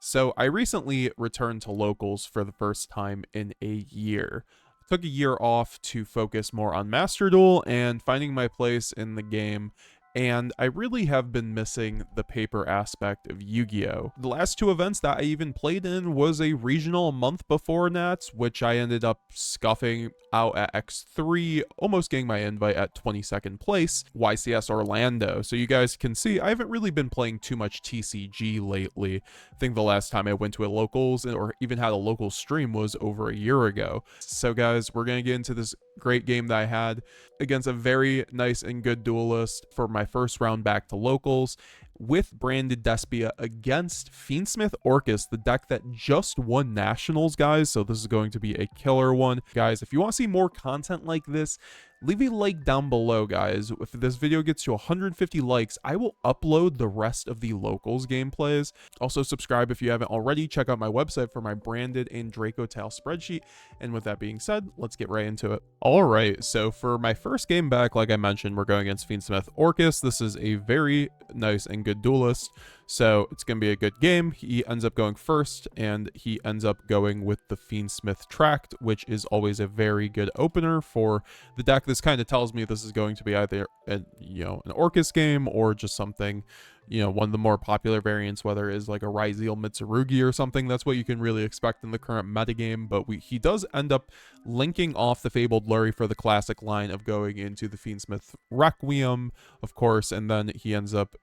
So I recently returned to locals for the first time in a year. I took a year off to focus more on Master Duel and finding my place in the game, and I really have been missing the paper aspect of Yu-Gi-Oh! The last two events that I even played in was a regional a month before Nats, which I ended up scuffing out at X3, almost getting my invite at 22nd place, YCS Orlando. So you guys can see I haven't really been playing too much TCG lately. I think the last time I went to a locals or even had a local stream was over a year ago. So guys, we're going to get into this great game that I had against a very nice and good duelist for my first round back to locals with branded Despia against Fiendsmith Orcust, the deck that just won nationals, guys. So this is going to be a killer one. Guys, if you want to see more content like this, leave a like down below, guys. If this video gets to 150 likes, I will upload the rest of the locals gameplays. Also, subscribe if you haven't already. Check out my website for my branded and Draco Tale spreadsheet. And with that being said, let's get right into it. All right, so for my first game back, like I mentioned, we're going against Fiendsmith Orcust. This is a very nice and good duelist, so it's going to be a good game. He ends up going first, and he ends up going with the Fiendsmith Tract, which is always a very good opener for the deck. This kind of tells me this is going to be either an Orcust game or just something, one of the more popular variants, whether it is like a Ryzeal Mitsurugi or something. That's what you can really expect in the current metagame, but he does end up linking off the Fabled Lurry for the classic line of going into the Fiendsmith Requiem, of course, and then he ends up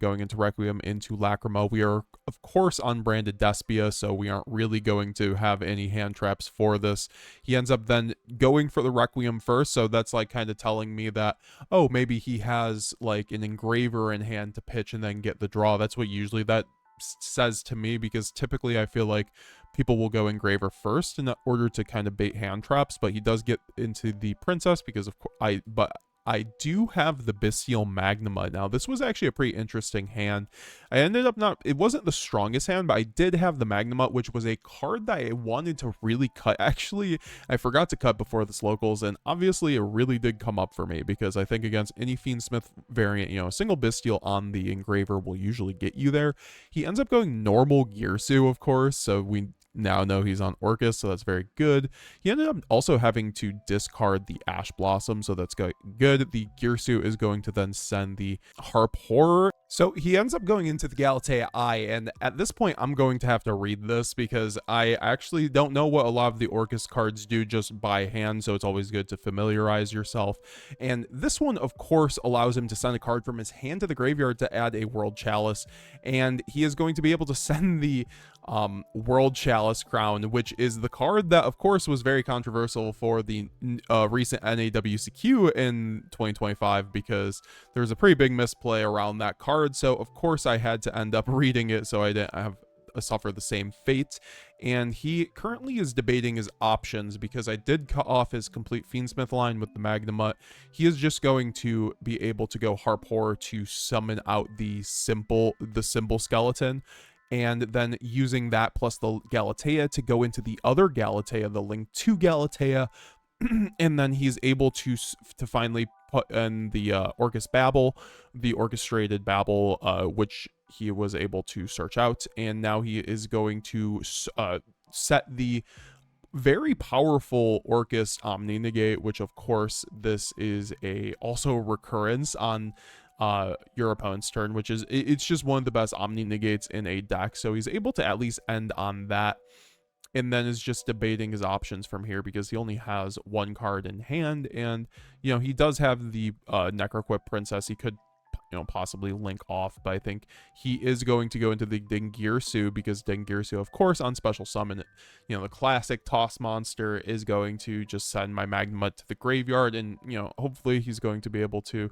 going into Requiem into Lacrima. We are, of course, unbranded Despia, so we aren't really going to have any hand traps for this. He ends up then going for the Requiem first, so that's like kind of telling me that, oh, maybe he has like an engraver in hand to pitch and then get the draw. That's what usually that says to me, because typically I feel like people will go engraver first in order to kind of bait hand traps, but he does get into the princess because of course I do have the Bestial Magnuma. Now, this was actually a pretty interesting hand. I ended up it wasn't the strongest hand, but I did have the Magnuma, which was a card that I wanted to really cut. Actually, I forgot to cut before this locals, and obviously it really did come up for me, because I think against any Fiendsmith variant, a single Bestial on the engraver will usually get you there. He ends up going normal Gearsu, of course, so we now know he's on Orcust, so that's very good. He ended up also having to discard the Ash Blossom, so that's good. The Gearsu is going to then send the Harp Horror. So he ends up going into the Galatea Eye, and at this point I'm going to have to read this because I actually don't know what a lot of the Orcust cards do just by hand, so it's always good to familiarize yourself. And this one, of course, allows him to send a card from his hand to the graveyard to add a World Chalice, and he is going to be able to send the World Chalice Crown, which is the card that, of course, was very controversial for the recent NAWCQ in 2025, because there was a pretty big misplay around that card. So, of course, I had to end up reading it so I didn't have suffer the same fate. And he currently is debating his options, because I did cut off his complete Fiendsmith line with the Magnamut. He is just going to be able to go Harp Horror to summon out the symbol skeleton, and then using that plus the Galatea to go into the other Galatea, the Link 2 Galatea, and then he's able to finally put in the Orcust Babel, the orchestrated Babel, which he was able to search out, and now he is going to set the very powerful Orcust Omni Negate, which of course this is also recurrence on your opponent's turn, which is it's just one of the best Omni Negates in a deck, so he's able to at least end on that, and then is just debating his options from here, because he only has one card in hand, and he does have the Necroquip Princess. He could possibly link off, but I think he is going to go into the Dingirsu, because Dingirsu, of course, on special summon, the classic toss monster, is going to just send my Magnamut to the graveyard, and hopefully he's going to be able to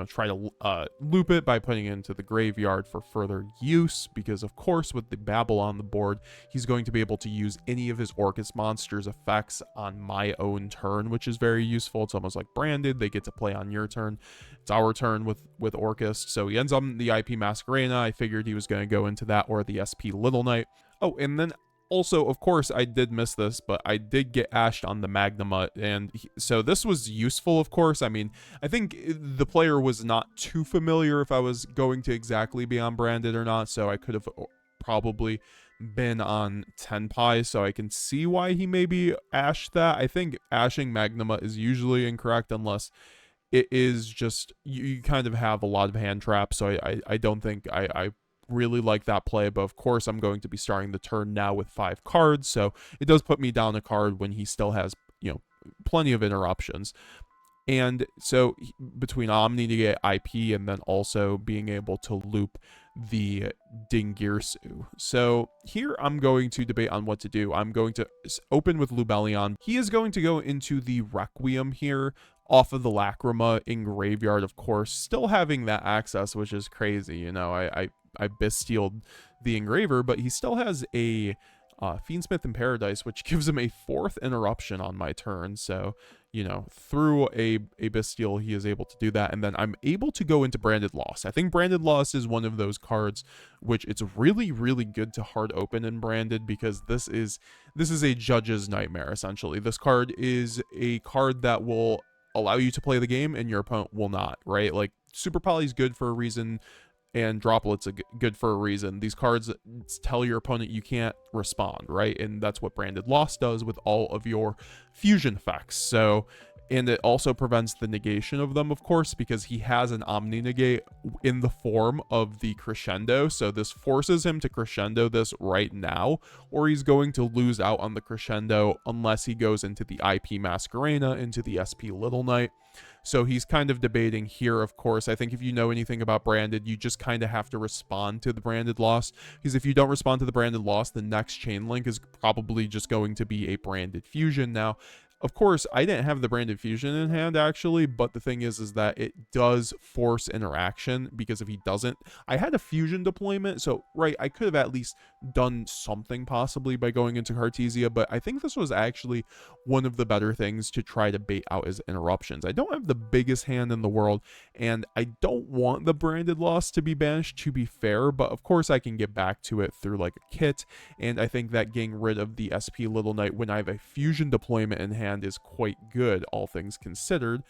try to loop it by putting it into the graveyard for further use, because of course with the Babel on the board, he's going to be able to use any of his Orcust monsters effects on my own turn, which is very useful. It's almost like branded, they get to play on your turn. It's our turn with Orcust, so he ends on the IP Masquerena. I figured he was going to go into that, or the SP Little Knight. Oh, and then also, of course, I did miss this, but I did get ashed on the Magnamut, and so this was useful, of course. I mean, I think the player was not too familiar if I was going to exactly be on branded or not, so I could have probably been on 10 pi, so I can see why he maybe ashed that. I think ashing Magnuma is usually incorrect unless it is just you kind of have a lot of hand traps, so I don't think I really like that play. But of course I'm going to be starting the turn now with 5 cards, so it does put me down a card when he still has, you know, plenty of interruptions. And so between Omni to get IP and then also being able to loop the Dingirsu. So here I'm going to debate on what to do. I'm going to open with Lubellion. He is going to go into the Requiem here off of the Lacrima in graveyard, of course, still having that access, which is crazy. You know, I bestialed the Engraver, but he still has a Fiendsmith in Paradise, which gives him a 4th interruption on my turn. So, you know, through a Bestial, he is able to do that. And then I'm able to go into Branded Loss. I think Branded Loss is one of those cards which it's really, really good to hard open in Branded, because this is a judge's nightmare, essentially. This card is a card that will allow you to play the game and your opponent will not, right? Like, Super Poly is good for a reason, and Droplets are good for a reason. These cards tell your opponent you can't respond, right? And that's what Branded Loss does with all of your fusion effects. So, and it also prevents the negation of them, of course, because he has an Omni negate in the form of the Crescendo. So this forces him to Crescendo this right now, or he's going to lose out on the Crescendo unless he goes into the IP Masquerena, into the SP Little Knight. So he's kind of debating here, of course. I think if you know anything about Branded, you just kind of have to respond to the Branded Loss, because if you don't respond to the Branded Loss, the next chain link is probably just going to be a Branded Fusion. Now, of course, I didn't have the Branded Fusion in hand, actually, but the thing is that it does force interaction, because if he doesn't, I had a Fusion deployment, so, right, I could have at least done something possibly by going into Cartesia, but I think this was actually one of the better things to try to bait out his interruptions. I don't have the biggest hand in the world, and I don't want the Branded Loss to be banished, to be fair, but of course I can get back to it through, like, a kit, and I think that getting rid of the SP Little Knight when I have a Fusion deployment in hand is quite good, all things considered,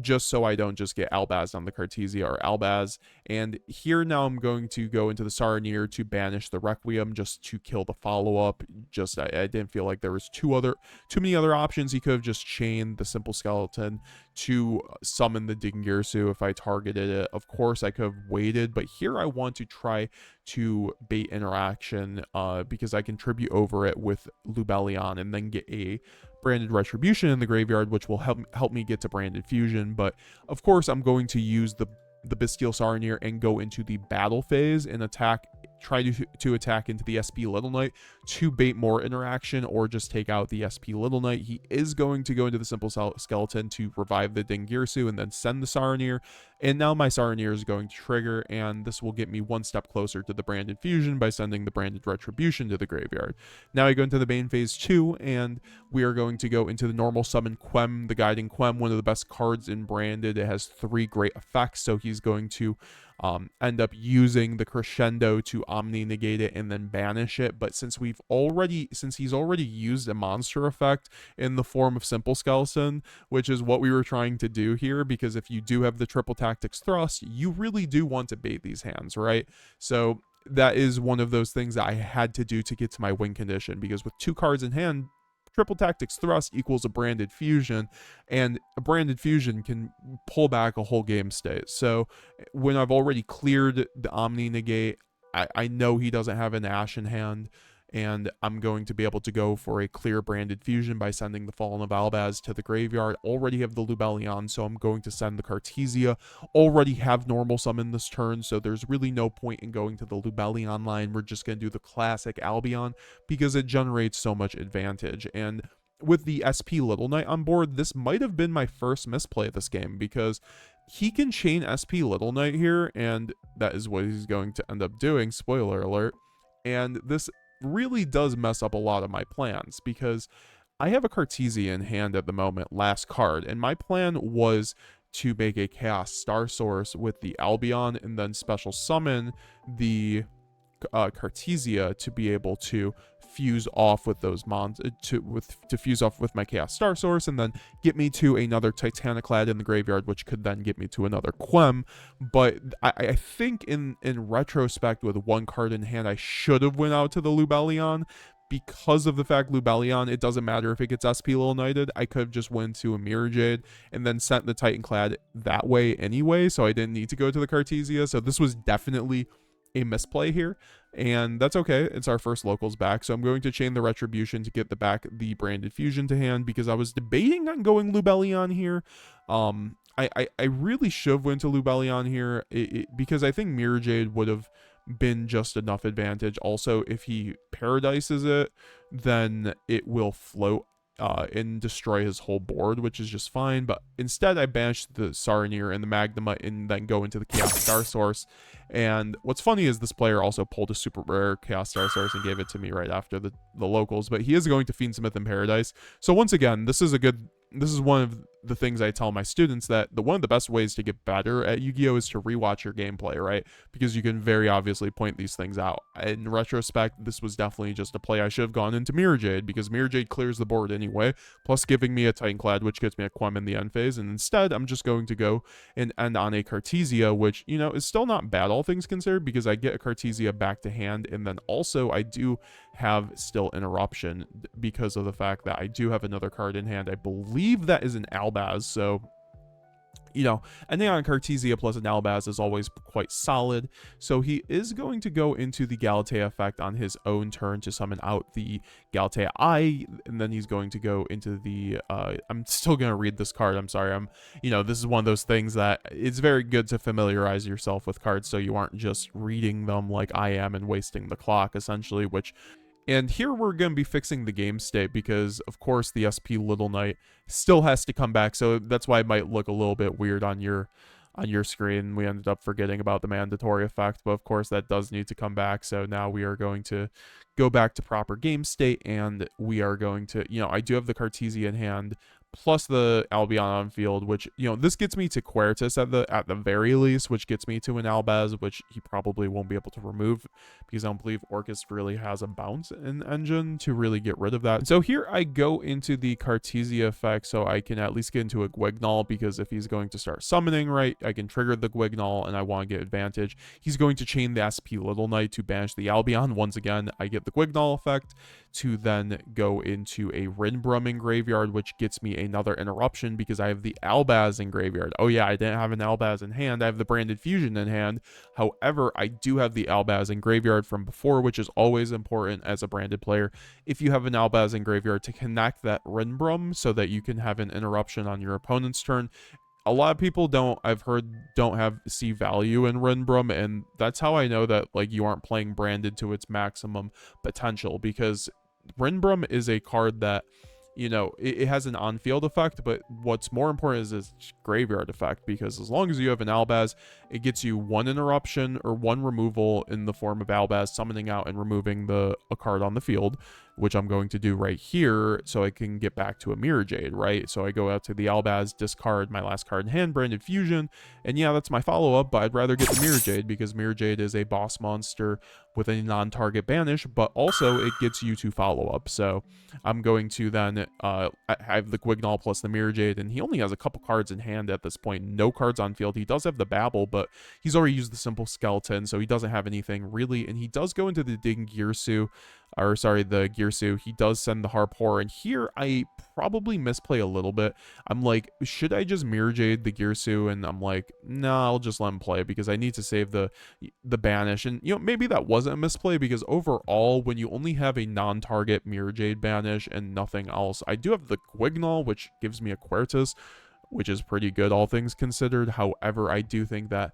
just so I don't just get Albaz on the Cartesia or Albaz. And here now I'm going to go into the Saronir to banish the Requiem just to kill the follow-up. Just I didn't feel like there was too many other options. He could have just chained the Simple Skeleton to summon the Dingirsu if I targeted it. Of course, I could have waited, but here I want to try to bait interaction because I can tribute over it with Lubellion and then get a Branded Retribution in the graveyard, which will help me get to Branded Fusion. But of course I'm going to use the Bestial Saronir and go into the battle phase and try to attack into the SP Little Knight to bait more interaction, or just take out the SP Little Knight. He is going to go into the Simple Skeleton to revive the Dingirsu and then send the Saronir, and now my Saronir is going to trigger, and this will get me one step closer to the Branded Fusion by sending the Branded Retribution to the graveyard. Now I go into the Bane phase 2, and we are going to go into the normal summon Quem, the Guiding Quem, one of the best cards in Branded. It has 3 great effects, so he's going to end up using the Crescendo to Omni negate it and then banish it. But since he's already used a monster effect in the form of Simple Skeleton, which is what we were trying to do here, because if you do have the triple tactics thrust, you really do want to bait these hands, right? So that is one of those things that I had to do to get to my win condition, because with 2 cards in hand, triple tactics thrust equals a Branded Fusion, and a Branded Fusion can pull back a whole game state. So when I've already cleared the Omni negate, I know he doesn't have an Ash in hand, and I'm going to be able to go for a clear Branded Fusion by sending the Fallen of Albaz to the graveyard. Already have the Lubellion, so I'm going to send the Cartesia. Already have normal summon this turn, so there's really no point in going to the Lubellion line. We're just going to do the classic Albion, because it generates so much advantage. And with the SP Little Knight on board, this might have been my first misplay of this game, because he can chain SP Little Knight here, and that is what he's going to end up doing, spoiler alert. And this really does mess up a lot of my plans, because I have a Cartesia in hand at the moment, last card, and my plan was to make a Chaos Star Source with the Albion and then special summon the Cartesia to be able to fuse off with those to fuse off with my Chaos Star Source, and then get me to another Titaniclad in the graveyard, which could then get me to another Quem. But I think in retrospect, with one card in hand, I should have went out to the Lubellion. Because of the fact Lubellion, it doesn't matter if it gets SP Little Knighted. I could have just went to a Mirror Jade and then sent the Titanclad that way anyway, so I didn't need to go to the Cartesia. So this was definitely a misplay here, and that's okay. It's our first locals back, so I'm going to chain the Retribution to get the Branded Fusion to hand, because I was debating on going Lubellion here. I really should have went to Lubellion here, because I think Mirror Jade would have been just enough advantage. Also, if he paradises it, then it will float and destroy his whole board, which is just fine. But instead, I banished the Saronir and the Magnemite and then go into the Chaos Star Source. And what's funny is this player also pulled a super rare Chaos Star Source and gave it to me right after the locals, but he is going to Fiendsmith in Paradise. So once again, this is one of the things I tell my students, that one of the best ways to get better at Yu-Gi-Oh is to rewatch your gameplay, right? Because you can very obviously point these things out. In retrospect, this was definitely just a play I should have gone into Mirror Jade, because Mirror Jade clears the board anyway, plus giving me a Titanclad, which gets me a Quem in the end phase. And instead, I'm just going to go and end on a Cartesia, which, you know, is still not bad, all things considered, because I get a Cartesia back to hand. And then also I do have still Interruption, because of the fact that I do have another card in hand. I believe that is an Albaz, so, you know, ending on Cartesia plus an Albaz is always quite solid. So he is going to go into the Galatea effect on his own turn to summon out the Galatea Eye, and then he's going to go into the, I'm still going to read this card, I'm sorry, you know, this is one of those things that it's very good to familiarize yourself with cards so you aren't just reading them like I am and wasting the clock, essentially, and here we're going to be fixing the game state, because, of course, the SP Little Knight still has to come back, so that's why it might look a little bit weird on your screen. We ended up forgetting about the mandatory effect, but of course that does need to come back, so now we are going to go back to proper game state, and we are going to, you know, I do have the Cartesia in hand, plus the Albion on field, which, you know, this gets me to Quertus at the very least, which gets me to an Albaz, which he probably won't be able to remove, because I don't believe Orcust really has a bounce in engine to really get rid of that. So here I go into the Cartesia effect, so I can at least get into a Guignol, because if he's going to start summoning, right, I can trigger the Guignol, and I want to get advantage. He's going to chain the SP Little Knight to banish the Albion. Once again, I get the Guignol effect to then go into a Rinbrum in graveyard, which gets me another interruption, because I have the Albaz in graveyard. Oh yeah, I didn't have an Albaz in hand. I have the Branded Fusion in hand. However, I do have the Albaz in graveyard from before, which is always important as a branded player. If you have an Albaz in graveyard, to connect that Rinbrum so that you can have an interruption on your opponent's turn. A lot of people don't see value in Rinbrum, and that's how I know that, like, you aren't playing branded to its maximum potential, because Rinbrum is a card that, you know, it has an on-field effect, but what's more important is its graveyard effect, because as long as you have an Albaz, it gets you one interruption or one removal in the form of Albaz summoning out and removing a card on the field, which I'm going to do right here, so I can get back to a Mirror Jade, right? So I go out to the Albaz, discard my last card in hand, Branded Fusion, and yeah, that's my follow-up, but I'd rather get the Mirror Jade, because Mirror Jade is a boss monster with a non-target banish, but also it gets you to follow-up. So I'm going to then I have the Guignol plus the Mirror Jade, and he only has a couple cards in hand at this point, no cards on field. He does have the Babble, but he's already used the Simple Skeleton, so he doesn't have anything really, and he does go into the the Girsu. He does send the Harpor, and here I probably misplay a little bit. I'm like, should I just Mirror Jade the Girsu? And I'm like, nah, I'll just let him play, because I need to save the banish. And, you know, maybe that wasn't a misplay, because overall, when you only have a non-target Mirror Jade banish and nothing else, I do have the Guignol, which gives me a Quertus, which is pretty good, all things considered. However, I do think that,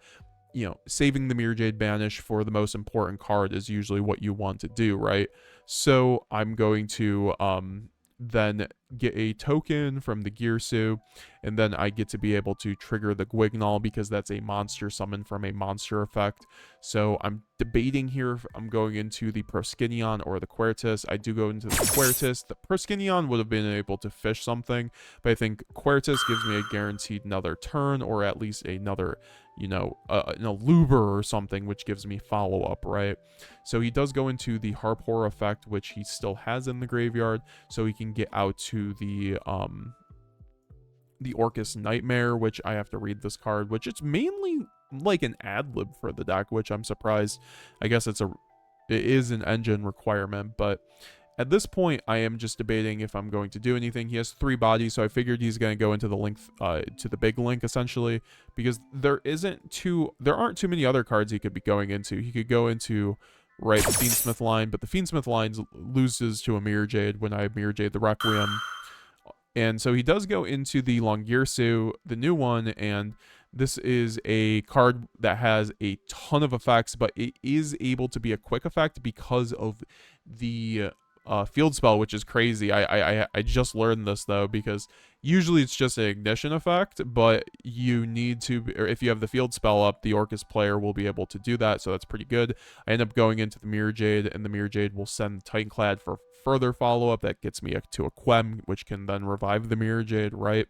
you know, saving the Mirror Jade banish for the most important card is usually what you want to do, right? So I'm going to then get a token from the Girsu, and then I get to be able to trigger the Guignol, because that's a monster summon from a monster effect. So I'm debating here if I'm going into the Proskinion or the Quertus. I do go into the Quertus. The Proskinion would have been able to fish something, but I think Quertus gives me a guaranteed another turn, or at least another, Luber or something, which gives me follow-up, right? So he does go into the Harpor effect, which he still has in the graveyard, so he can get out to the Orcust Nightmare, which I have to read this card, which it's mainly like an ad-lib for the deck, which I'm surprised. I guess it is an engine requirement, but at this point, I am just debating if I'm going to do anything. He has 3 bodies, so I figured he's going to go into the link, to the big link, essentially, because there aren't too many other cards he could be going into. He could go into, right, the Fiendsmith line, but the Fiendsmith line loses to a Mirror Jade when I Mirror Jade the Requiem. And so he does go into the Longirsu, the new one, and this is a card that has a ton of effects, but it is able to be a quick effect because of the field spell, which is crazy. I just learned this, though, because usually it's just an ignition effect, but you need to, or if you have the field spell up, the Orcust player will be able to do that, so that's pretty good. I end up going into the Mirror Jade, and the Mirror Jade will send Titanclad for further follow-up. That gets me to a Quem, which can then revive the Mirror Jade, right?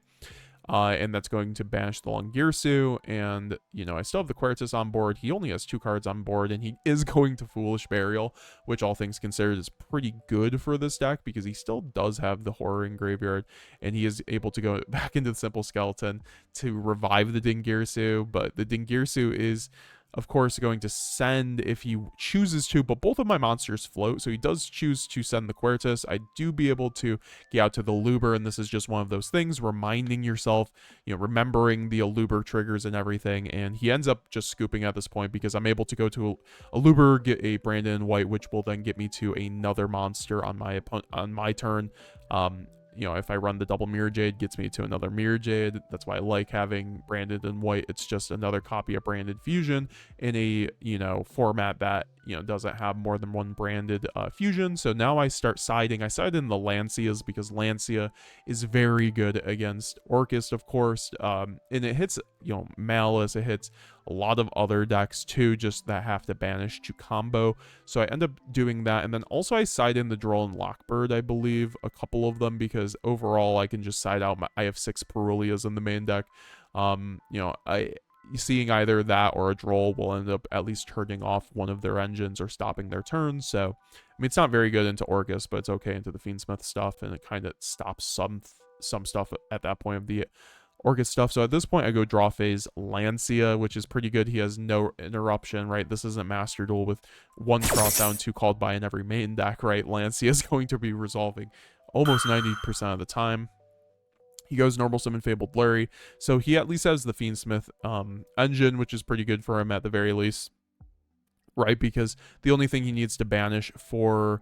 And that's going to banish the Longirsu, and, I still have the Quertus on board. He only has 2 cards on board, and he is going to Foolish Burial, which all things considered is pretty good for this deck, because he still does have the Horror in graveyard, and he is able to go back into the Simple Skeleton to revive the Dingirsu, but the Dingirsu is, of course, going to send if he chooses to, but both of my monsters float, so he does choose to send the Quertus. I do be able to get out to the Luber, and this is just one of those things, reminding yourself, remembering the Luber triggers and everything, and he ends up just scooping at this point because I'm able to go to a Luber, get a Brandon White, which will then get me to another monster on my turn. If I run the double Mirror Jade, gets me to another Mirror Jade. That's why I like having Branded and White. It's just another copy of Branded Fusion in a, format that, doesn't have more than one branded fusion. So now I start siding. I side in the Lancias because Lancia is very good against Orcust, of course. And it hits, Malice. It hits a lot of other decks too, just that have to banish to combo. So I end up doing that. And then also I side in the Droll and Lockbird, I believe, a couple of them, because overall I can just side out I have 6 Perulias in the main deck. Seeing either that or a Droll will end up at least turning off one of their engines or stopping their turns. So, it's not very good into Orcust, but it's okay into the Fiendsmith stuff, and it kind of stops some stuff at that point of the Orcust stuff. So at this point, I go draw phase Lancia, which is pretty good. He has no interruption, right? This isn't Master Duel with 1 cross down, 2 called by in every main deck, right? Lancia is going to be resolving almost 90% of the time. He goes normal summon Fabled Larry, so he at least has the Fiendsmith engine, which is pretty good for him at the very least, right? Because the only thing he needs to banish for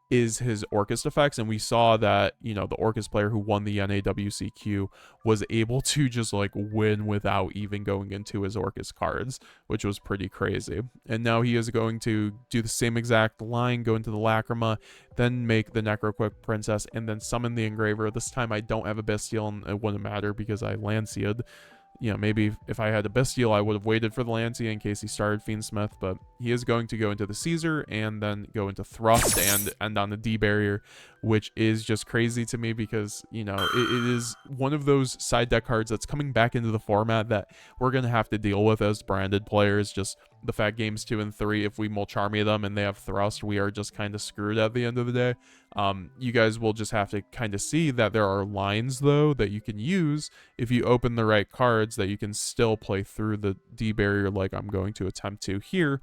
is his Orcust effects, and we saw that, the Orcust player who won the NAWCQ was able to just, win without even going into his Orcust cards, which was pretty crazy. And now he is going to do the same exact line, go into the Lacrima, then make the Necroquick Princess, and then summon the Engraver. This time I don't have a Bestial, and it wouldn't matter because I Lancia'd. Maybe if I had a Bestial, I would have waited for the Lancia in case he started Fiendsmith, but he is going to go into the Caesar and then go into Thrust and end on the D barrier, which is just crazy to me because, it is one of those side deck cards that's coming back into the format that we're going to have to deal with as branded players. Just the fact games 2 and 3, if we mulch army them and they have Thrust, we are just kind of screwed at the end of the day. You guys will just have to kind of see that there are lines, though, that you can use if you open the right cards, that you can still play through the D barrier like I'm going to attempt to here.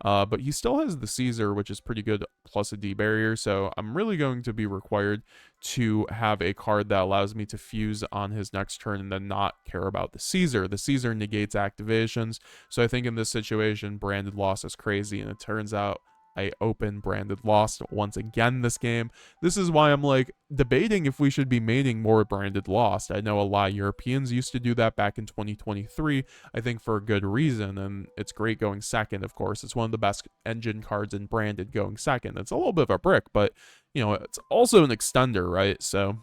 But he still has the Caesar, which is pretty good, plus a D barrier, so I'm really going to be required to have a card that allows me to fuse on his next turn and then not care about the Caesar. The Caesar negates activations, so I think in this situation, Branded Lost is crazy, and it turns out I open Branded Lost once again this game. This is why I'm debating if we should be maining more Branded Lost. I know a lot of Europeans used to do that back in 2023, I think for a good reason, and it's great going second, of course. It's one of the best engine cards in Branded going second. It's a little bit of a brick, but, it's also an extender, right? So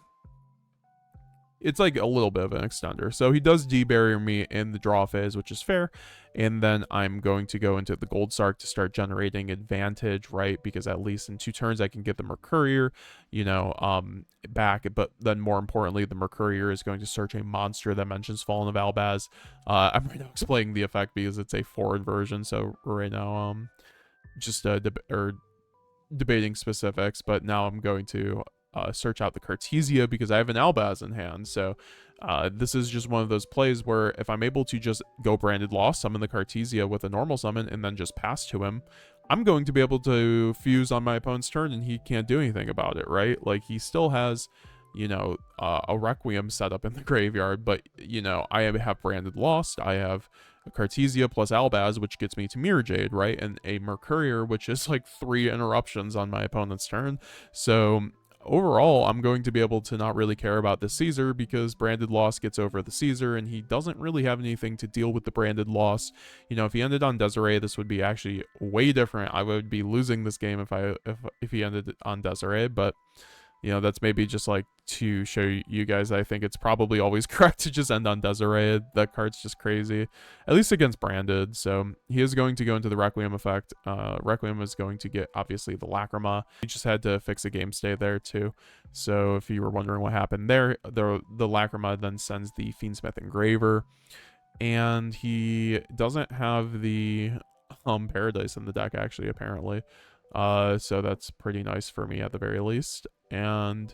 it's like a little bit of an extender. So he does debarrier me in the draw phase, which is fair. And then I'm going to go into the Gold Sark to start generating advantage, right? Because at least in 2 turns I can get the Mercourier, you know, back. But then more importantly, the Mercourier is going to search a monster that mentions Fallen of Albaz. I'm right now explaining the effect because it's a forward version. So right now, just debating specifics, but now I'm going to search out the Cartesia because I have an Albaz in hand. So this is just one of those plays where if I'm able to just go Branded Lost, summon the Cartesia with a normal summon, and then just pass to him, I'm going to be able to fuse on my opponent's turn and he can't do anything about it, right? Like, he still has, you know, a Requiem set up in the graveyard, but, you know, I have Branded Lost, I have a Cartesia plus Albaz, which gets me to Mirror Jade, right? And a Mercourier, which is like 3 interruptions on my opponent's turn. So overall, I'm going to be able to not really care about the Caesar because Branded Loss gets over the Caesar, and he doesn't really have anything to deal with the Branded Loss. You know, if he ended on Desiree, this would be actually way different. I would be losing this game if he ended on Desiree, but you know, that's maybe just like to show you guys I think it's probably always correct to just end on Desiree. That card's just crazy, at least against Branded. So he is going to go into the Requiem effect. Requiem is going to get, obviously, the Lacrima. He just had to fix a game stay there, too. So if you were wondering what happened there, the Lacrima then sends the Fiendsmith Engraver. And he doesn't have the Paradise in the deck, actually, apparently. So that's pretty nice for me at the very least. And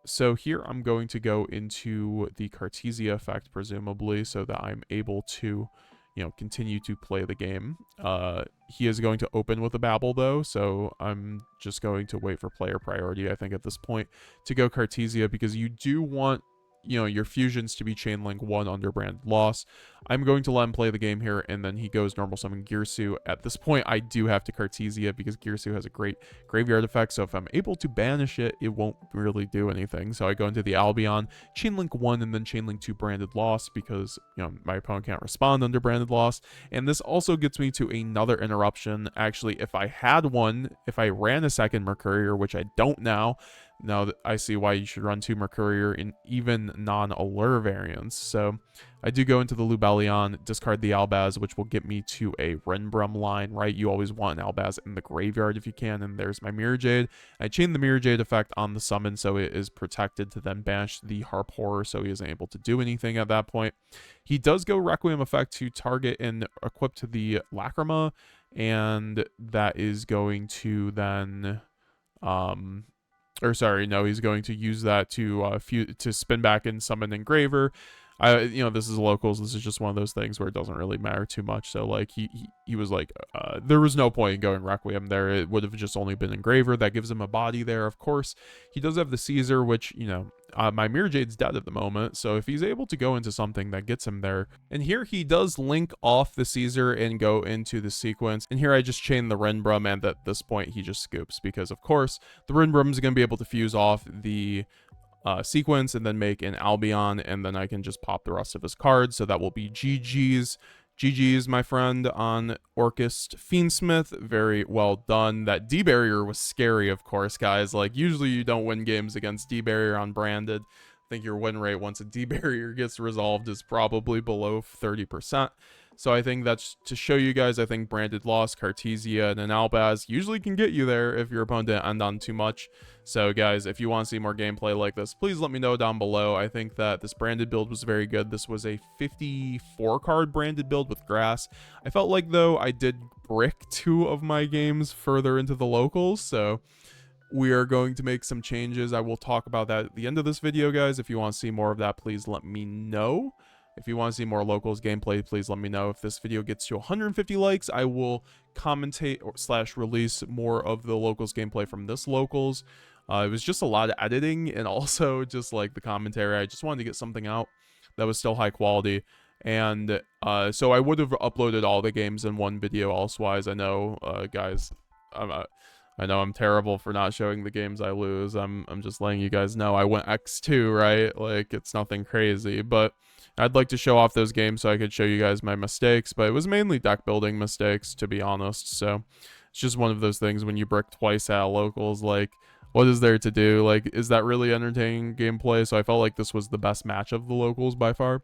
so here I'm going to go into the Cartesia effect, presumably, so that I'm able to, you know, continue to play the game. He is going to open with a Babel, though, so I'm just going to wait for player priority, I think, at this point, to go Cartesia, because you do want, you know, your fusions to be chain link 1 under Branded Loss. I'm going to let him play the game here, and then he goes normal summon Girsu. At this point, I do have to Cartesia because Girsu has a great graveyard effect, so if I'm able to banish it, it won't really do anything. So I go into the Albion, chain link 1, and then chain link 2 Branded Loss because, you know, my opponent can't respond under Branded Loss. And this also gets me to another interruption. Actually, if I had one, if I ran a second Mercourier, which I don't now that I see why you should run 2 Mercourier in even non-Allure variants. So I do go into the Lubellion, discard the Albaz, which will get me to a Renbrum line, right? You always want an Albaz in the graveyard if you can, and there's my Mirror Jade. I chain the Mirror Jade effect on the summon, so it is protected to then banish the Harp Horror, so he isn't able to do anything at that point. He does go Requiem effect to target and equip to the Lacrima, and that is going to then... or sorry, no, he's going to use that to spin back and summon Engraver. You know, this is locals. This is just one of those things where it doesn't really matter too much. So like he was like, there was no point in going Requiem there. It would have just only been Engraver. That gives him a body there. Of course, he does have the Caesar, which, you know, my Mirror Jade's dead at the moment. So if he's able to go into something that gets him there, and here he does link off the Caesar and go into the sequence. And here I just chain the Renbrum, and at this point he just scoops because of course the Renbrum is going to be able to fuse off the sequence and then make an Albion, and then I can just pop the rest of his cards. So that will be GG's, my friend, on Orcust Fiendsmith. Very well done. That D-Barrier was scary, of course, guys. Like, usually you don't win games against D-Barrier on Branded. I think your win rate once a D-Barrier gets resolved is probably below 30%. So I think that's to show you guys, I think Branded Loss, Cartesia, and an Albaz usually can get you there if your opponent didn't end on too much. So guys, if you want to see more gameplay like this, please let me know down below. I think that this Branded build was very good. This was a 54 card Branded build with grass. I felt like, though, I did brick 2 of my games further into the locals, so we are going to make some changes. I will talk about that at the end of this video, guys. If you want to see more of that, please let me know. If you want to see more locals gameplay, please let me know. If this video gets to 150 likes, I will commentate / release more of the locals gameplay from this locals. It was just a lot of editing and also just like the commentary. I just wanted to get something out that was still high quality. And so I would have uploaded all the games in one video elsewise. I know, guys, I know I'm terrible for not showing the games I lose. I'm just letting you guys know I went X2, right? Like, it's nothing crazy, but I'd like to show off those games so I could show you guys my mistakes, but it was mainly deck building mistakes, to be honest. So it's just one of those things when you brick twice at locals. Like, what is there to do? Like, is that really entertaining gameplay? So I felt like this was the best match of the locals by far.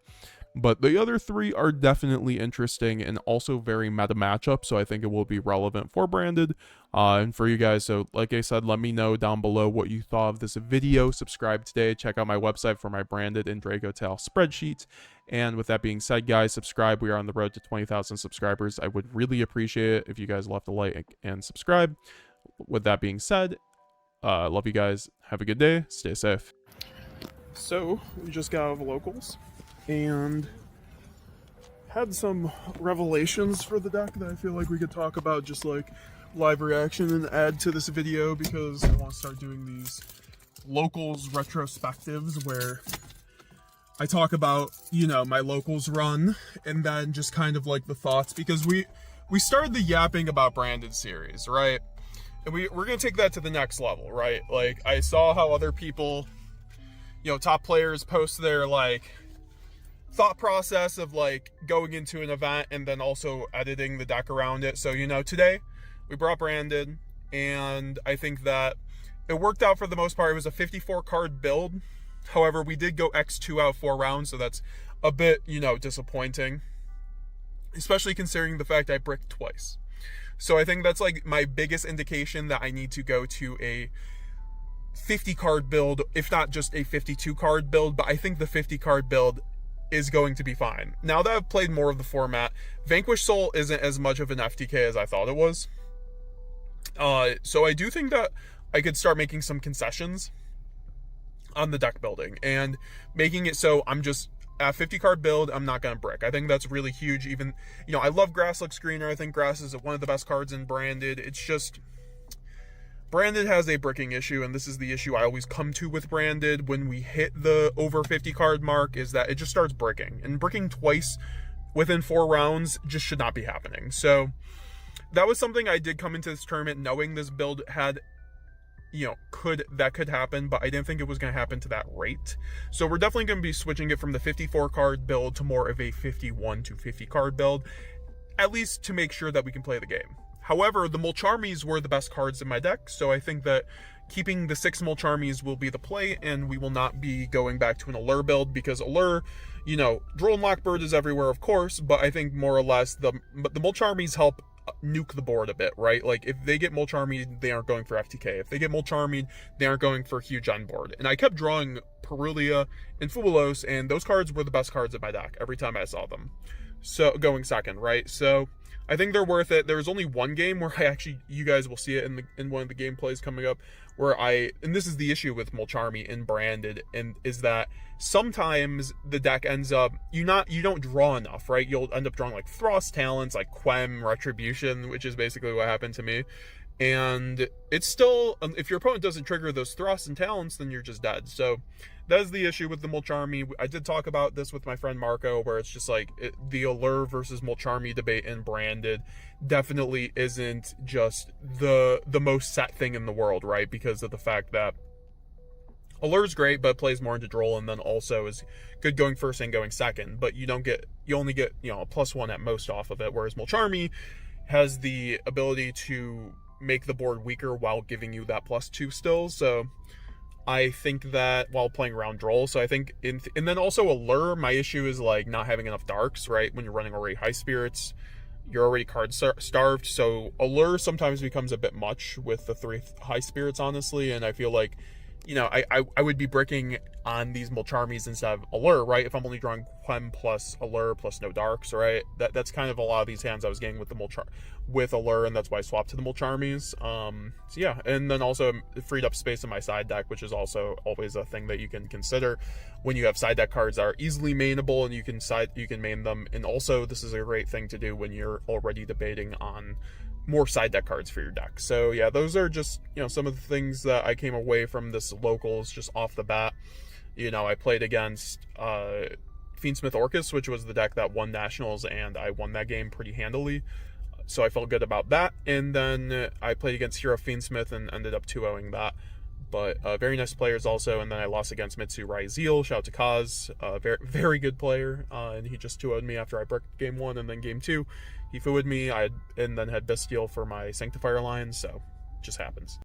But the other three are definitely interesting and also very meta matchup, so I think it will be relevant for Branded and for you guys. So like I said, let me know down below what you thought of this video. Subscribe today. Check out my website for my Branded and Draco Tail spreadsheets. And with that being said, guys, subscribe. We are on the road to 20,000 subscribers. I would really appreciate it if you guys left a like and subscribe. With that being said, love you guys. Have a good day. Stay safe. So we just got out of locals and had some revelations for the deck that I feel like we could talk about, just like live reaction, and add to this video, because I want to start doing these locals retrospectives where I talk about, you know, my locals run and then just kind of like the thoughts, because we started the yapping about Branded series, right? And we're gonna take that to the next level, right? Like, I saw how other people, you know, top players post their like thought process of like going into an event and then also editing the deck around it. So, you know, today we brought Branded, and I think that it worked out for the most part. It was a 54 card build. However, we did go X2 out 4 rounds, so that's a bit, you know, disappointing, especially considering the fact I bricked twice. So I think that's like my biggest indication that I need to go to a 50 card build, if not just a 52 card build. But I think the 50 card build is going to be fine. Now that I've played more of the format, Vanquish Soul isn't as much of an FTK as I thought it was. So I do think that I could start making some concessions on the deck building and making it so I'm just at 50 card build, I'm not gonna brick. I think that's really huge. Even, you know, I love Grass Looks Greener. I think Grass is one of the best cards in Branded. It's just Branded has a bricking issue, and this is the issue I always come to with Branded when we hit the over 50 card mark, is that it just starts bricking, and bricking twice within 4 rounds just should not be happening. So that was something I did come into this tournament knowing this build had, you know, could happen, but I didn't think it was going to happen to that rate. So we're definitely going to be switching it from the 54 card build to more of a 51 to 50 card build, at least to make sure that we can play the game. However, the Mulcharmies were the best cards in my deck, so I think that keeping the 6 Mulcharmies will be the play, and we will not be going back to an Allure build, because Allure, you know, Droll and Lockbird is everywhere, of course, but I think more or less the Mulcharmies help nuke the board a bit, right? Like, if they get Mulcharmied, they aren't going for FTK. If they get Mulcharmied, they aren't going for huge on board. And I kept drawing Perulia and Fubulos, and those cards were the best cards in my deck every time I saw them. So, going second, right? So I think they're worth it. There was only one game where I actually, you guys will see it in one of the gameplays coming up, where and this is the issue with Mulcharmy in Branded, and is that sometimes the deck ends up, you don't draw enough, right? You'll end up drawing like Frost Talents, like Quem, Retribution, which is basically what happened to me. And it's still, if your opponent doesn't trigger those thrusts and talents, then you're just dead. So that is the issue with the Mulcharmy. I did talk about this with my friend Marco, where it's just like the Allure versus Mulcharmy debate in Branded definitely isn't just the most set thing in the world, right? Because of the fact that Allure's great, but plays more into Droll, and then also is good going first and going second. But you only get, you know, a +1 at most off of it, whereas Mulcharmy has the ability to make the board weaker while giving you that +2 still. So I think that while playing around Droll, so I think and then also Allure, my issue is like not having enough darks, right? When you're running already high spirits, you're already card starved. So Allure sometimes becomes a bit much with the 3 high spirits, honestly. And I feel like, you know, I would be bricking on these Mulcharmies instead of Allure, right? If I'm only drawing Quem plus Allure plus no darks, right? That's kind of a lot of these hands I was getting with with Allure, and that's why I swapped to the Mulcharmies. So yeah, and then also freed up space in my side deck, which is also always a thing that you can consider when you have side deck cards that are easily mainable, and you can main them. And also, this is a great thing to do when you're already debating on more side deck cards for your deck. So yeah, those are just, you know, some of the things that I came away from this locals just off the bat. You know, I played against Fiendsmith Orcust, which was the deck that won Nationals, and I won that game pretty handily. So I felt good about that. And then I played against Hero Fiendsmith and ended up 2-0ing that. But very nice players also. And then I lost against Mitsu Raizel. Shout out to Kaz, very, very good player. And he just 2-0'd me after I bricked game 1, and then game 2 he fooed me. And then had Bestial for my Sanctifier line, so it just happens.